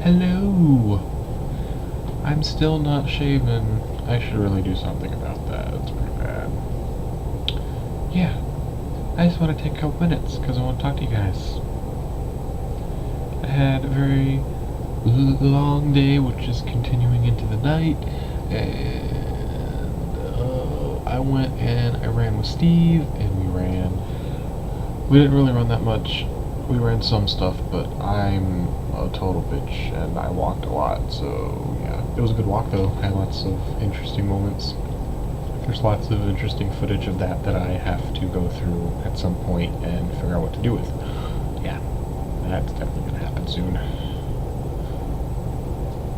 Hello! I'm still not shaven. I should really do something about that. It's pretty bad. Yeah, I just want to take a couple minutes because I want to talk to you guys. I had a very long day, which is continuing into the night, and I went and I ran with Steve, and we didn't really run that much. We ran some stuff, but I'm a total bitch, and I walked a lot, so yeah. It was a good walk, though. I had lots of interesting moments. There's lots of interesting footage of that I have to go through at some point and figure out what to do with. Yeah, that's definitely gonna happen soon.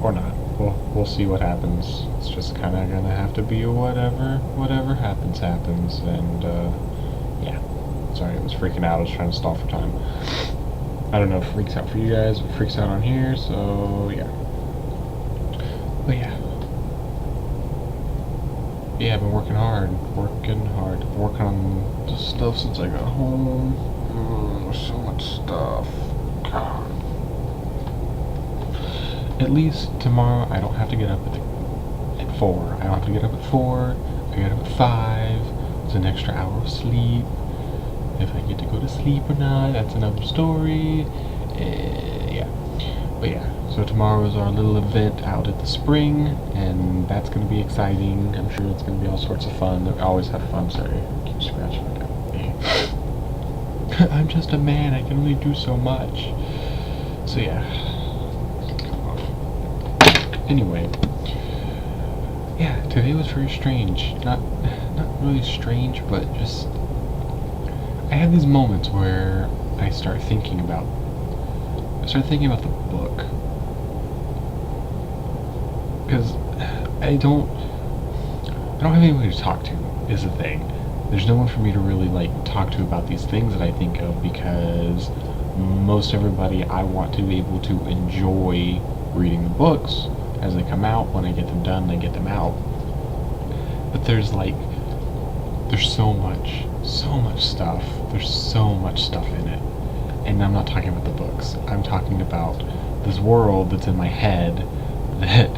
Or not. We'll see what happens. It's just kind of gonna have to be whatever happens, and yeah. Sorry, I was freaking out. I was trying to stall for time. I don't know if it freaks out for you guys, it freaks out on here, so yeah. But yeah. Yeah, I've been working hard. Working on this stuff since I got home. So much stuff. God. At least tomorrow I don't have to get up at 4. I don't have to get up at 4. I get up at 5. It's an extra hour of sleep. If I get to go to sleep or not, that's another story. Yeah. But yeah, so tomorrow is our little event out at the spring, and that's going to be exciting. I'm sure it's going to be all sorts of fun. I always have fun. Sorry, I keep scratching my gut. I'm just a man. I can only do so much. So yeah. Anyway. Yeah, today was very strange. Not really strange, but just... I have these moments where I start thinking about the book, because I don't have anybody to talk to, is the thing. There's no one for me to really talk to about these things that I think of, because most everybody I want to be able to enjoy reading the books as they come out. When I get them done, I get them out. But there's so much stuff. There's so much stuff in it. And I'm not talking about the books. I'm talking about this world that's in my head that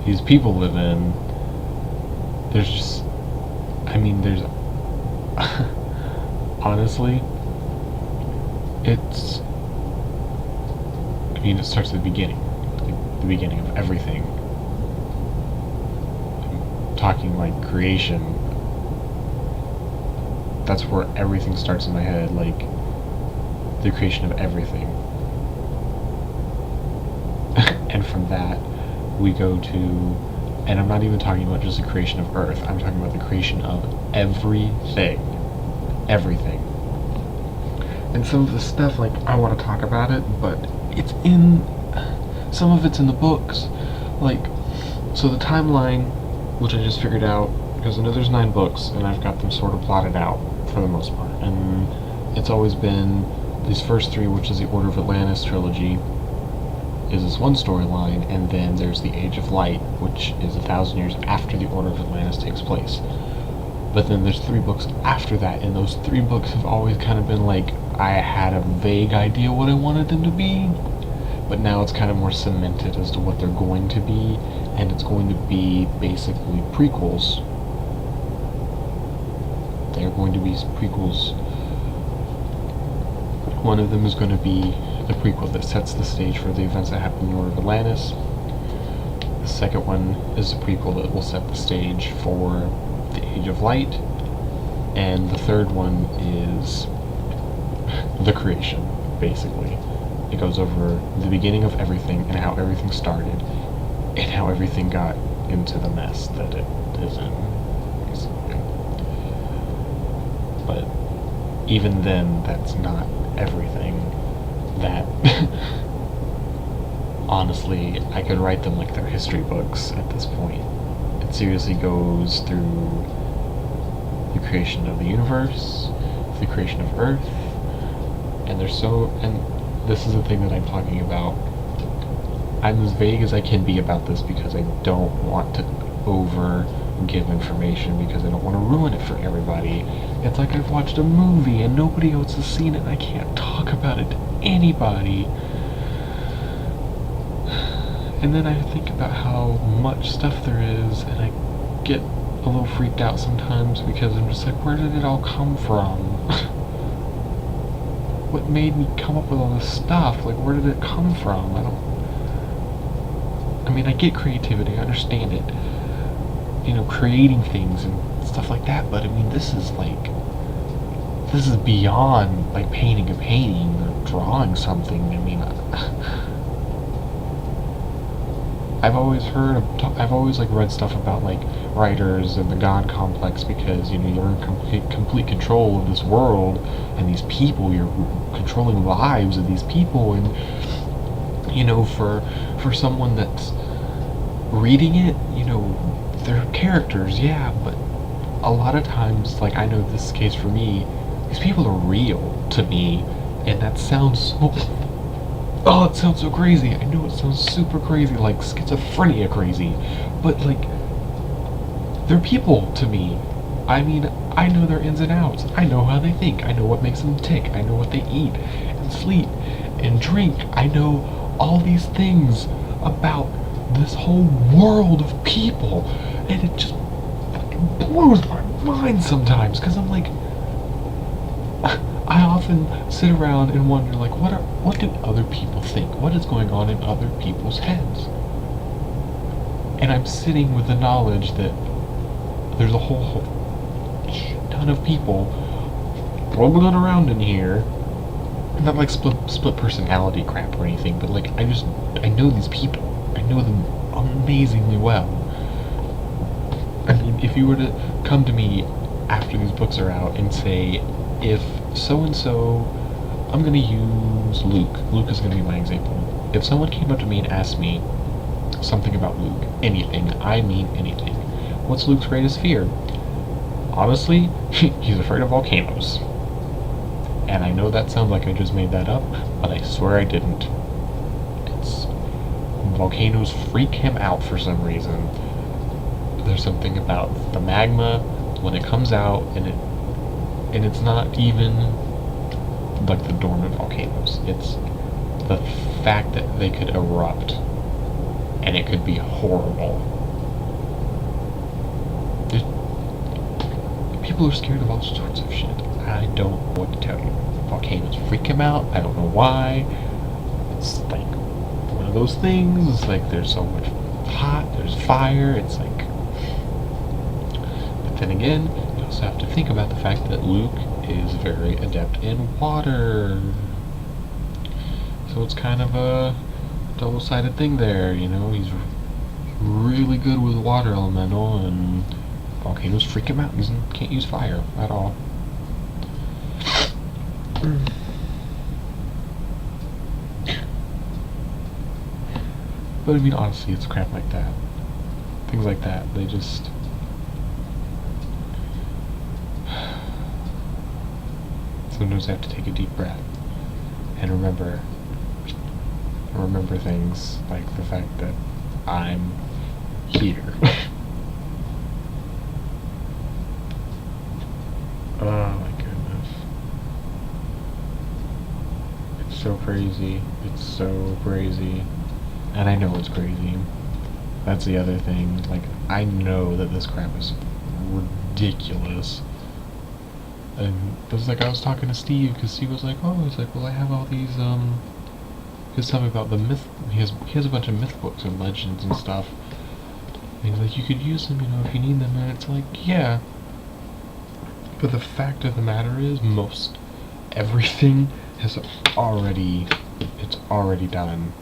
these people live in. There's honestly, it starts at the beginning. The beginning of everything. I'm talking creation. That's where everything starts in my head, the creation of everything. And from that, we go to, and I'm not even talking about just the creation of Earth, I'm talking about the creation of everything. Everything. And some of the stuff, I want to talk about it, but some of it's in the books. So the timeline, which I just figured out, because I know there's 9 books, and I've got them sort of plotted out, for the most part. And it's always been these first 3, which is the Order of Atlantis trilogy, is this one storyline, and then there's the Age of Light, which is 1,000 years after the Order of Atlantis takes place. But then there's 3 books after that, and those 3 books have always kind of been I had a vague idea what I wanted them to be, but now it's kind of more cemented as to what they're going to be, and it's going to be basically prequels. They're going to be prequels. One of them is going to be the prequel that sets the stage for the events that happen in the Order of Atlantis. The second one is the prequel that will set the stage for the Age of Light. And the third one is the creation, basically. It goes over the beginning of everything and how everything started and how everything got into the mess that it is in, basically. But even then, that's not everything. That honestly, I could write them like they're history books at this point. It seriously goes through the creation of the universe, the creation of Earth, and this is the thing that I'm talking about. I'm as vague as I can be about this because I don't want to over give information, because I don't want to ruin it for everybody. It's like I've watched a movie and nobody else has seen it and I can't talk about it to anybody. And then I think about how much stuff there is, and I get a little freaked out sometimes because I'm just like, where did it all come from? What made me come up with all this stuff? Like, where did it come from? I mean, I get creativity, I understand it. You know, creating things and stuff like that, but I mean, this is beyond, like, painting a painting or drawing something. I mean, I've always like read stuff about like writers and the God complex because you know you're in complete control of this world and these people. You're controlling the lives of these people, and you know for someone that's reading it, you know they're characters, yeah, but a lot of times, like I know this is the case for me, these people are real to me, and that sounds so oh, it sounds so crazy. I know it sounds super crazy, like schizophrenia crazy. But, like, they're people to me. I mean, I know their ins and outs. I know how they think. I know what makes them tick. I know what they eat and sleep and drink. I know all these things about this whole world of people. And it just fucking blows my mind sometimes. Because I'm like, I often sit around and wonder, like, what do other people think? What is going on in other people's heads? And I'm sitting with the knowledge that there's a whole ton of people rolling around in here. Not like split personality crap or anything, but like I know these people. I know them amazingly well. I mean, if you were to come to me after these books are out and say, if so-and-so, I'm going to use Luke. Luke is going to be my example. If someone came up to me and asked me something about Luke, anything, I mean anything, what's Luke's greatest fear? Honestly, he's afraid of volcanoes. And I know that sounds like I just made that up, but I swear I didn't. Volcanoes freak him out for some reason. There's something about the magma when it comes out, and it's not even like the dormant volcanoes. It's the fact that they could erupt, and it could be horrible. People are scared of all sorts of shit. I don't know what to tell you. Volcanoes freak him out. I don't know why. It's like one of those things. It's like there's so much hot, there's fire. It's like, but then again, you also have to think about the fact that Luke is very adept in water. So it's kind of a double-sided thing there, you know. He's really good with water elemental, and volcanoes freak him out. He can't use fire at all. But I mean, honestly, it's crap like that. Things like that, they just... Sometimes I have to take a deep breath and remember things like the fact that I'm here. Oh my goodness. It's so crazy. It's so crazy. And I know it's crazy. That's the other thing. Like, I know that this crap is ridiculous. And it was like I was talking to Steve, because Steve was like, oh, he's like, well, I have all these, he's telling me about the myth, he has a bunch of myth books and legends and stuff. And he's like, you could use them, you know, if you need them, and it's like, yeah. But the fact of the matter is, most everything has already done.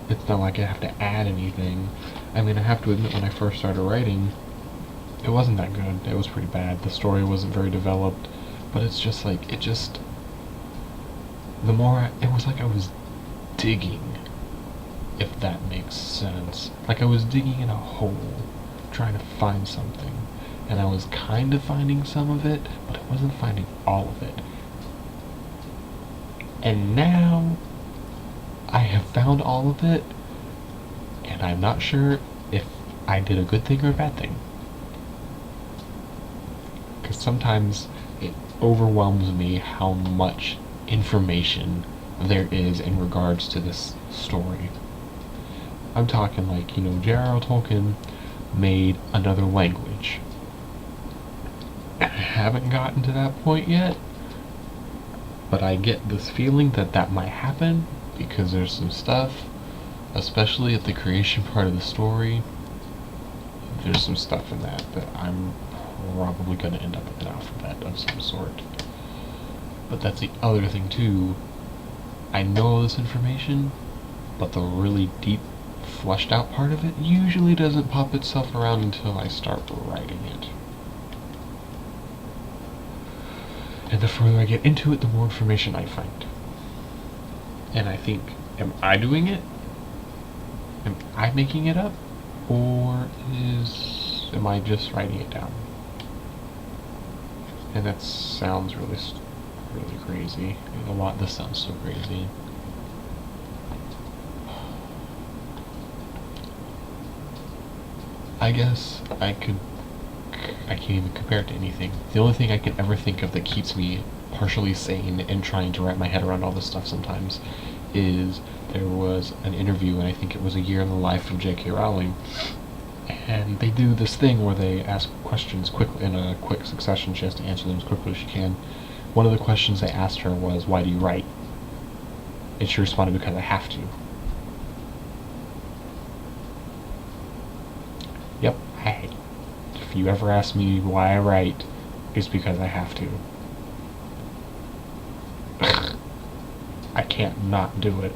It's not like I have to add anything. I mean, I have to admit, when I first started writing, it wasn't that good. It was pretty bad. The story wasn't very developed. But it's just like, it was like I was digging, if that makes sense. Like I was digging in a hole, trying to find something. And I was kind of finding some of it, but I wasn't finding all of it. And now, I have found all of it, and I'm not sure if I did a good thing or a bad thing. Because sometimes it overwhelms me how much information there is in regards to this story. I'm talking like, J.R.R. Tolkien made another language. I haven't gotten to that point yet, but I get this feeling that that might happen because there's some stuff, especially at the creation part of the story, there's some stuff in that I'm probably going to end up with an alphabet of some sort. But that's the other thing too. I know all this information, but the really deep, fleshed out part of it usually doesn't pop itself around until I start writing it. And the further I get into it, the more information I find. And I think, am I doing it? Am I making it up? Or am I just writing it down? And that sounds really crazy. This sounds so crazy. I guess I can't even compare it to anything. The only thing I can ever think of that keeps me partially sane and trying to wrap my head around all this stuff sometimes is there was an interview, and I think it was a year in the life of J.K. Rowling, and they do this thing where they ask questions in a quick succession. She has to answer them as quickly as she can. One of the questions they asked her was, "Why do you write?" And she responded, "Because I have to." Yep, if you ever ask me why I write, it's because I have to. I can't not do it.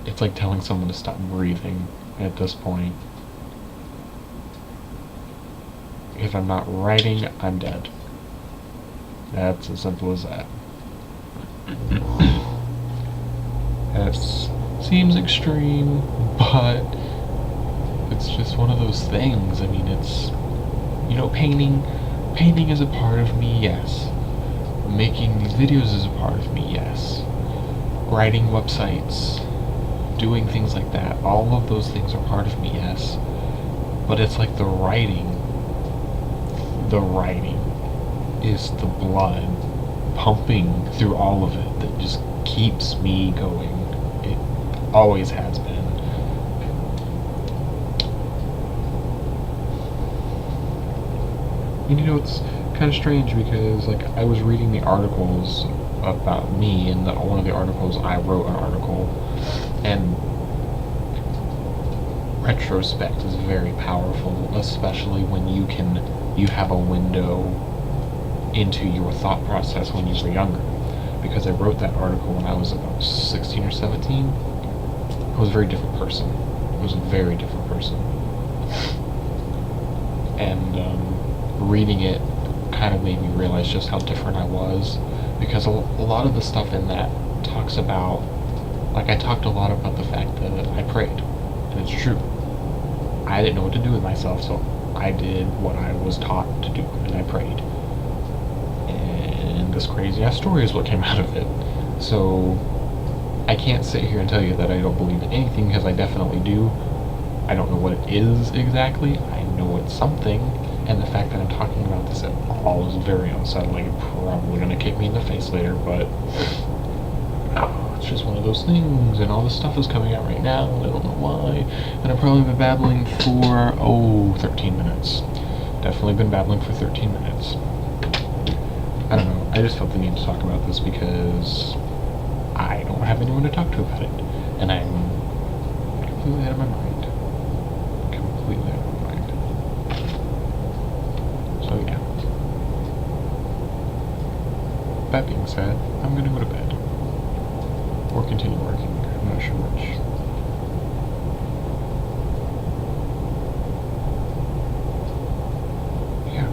It's like telling someone to stop breathing at this point. If I'm not writing, I'm dead. That's as simple as that. That seems extreme, but it's just one of those things. I mean, it's, painting is a part of me, yes. Making these videos is a part of me, yes. Writing websites, doing things like that, all of those things are part of me, yes. But it's like the writing is the blood pumping through all of it that just keeps me going. It always has been. And it's kind of strange because, I was reading the articles about me, and one of the articles I wrote an article, and retrospect is very powerful, especially when you have a window into your thought process when you were younger. Because I wrote that article when I was about 16 or 17. I was a very different person. And reading it kind of made me realize just how different I was, because a lot of the stuff in that talks about, I talked a lot about the fact that I prayed, and it's true. I didn't know what to do with myself, so I did what I was taught to do, and I prayed. And this crazy ass story is what came out of it. So I can't sit here and tell you that I don't believe in anything, because I definitely do. I don't know what it is exactly. I know it's something. And the fact that I'm talking about this at all is very unsettling. Probably going to kick me in the face later, but it's just one of those things. And all this stuff is coming out right now, and I don't know why. And I've probably been babbling for 13 minutes. Definitely been babbling for 13 minutes. I don't know. I just felt the need to talk about this because I don't have anyone to talk to about it, and I'm completely out of my mind. Completely out of my mind. So yeah. That being said, I'm gonna go to bed. Or continue working. I'm not sure which. Yeah.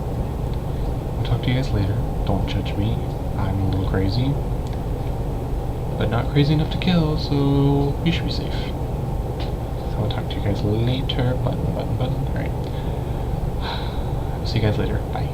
I'll talk to you guys later. Don't judge me. I'm a little crazy. But not crazy enough to kill, so you should be safe. So I'll talk to you guys later. Button. Alright. See you guys later. Bye.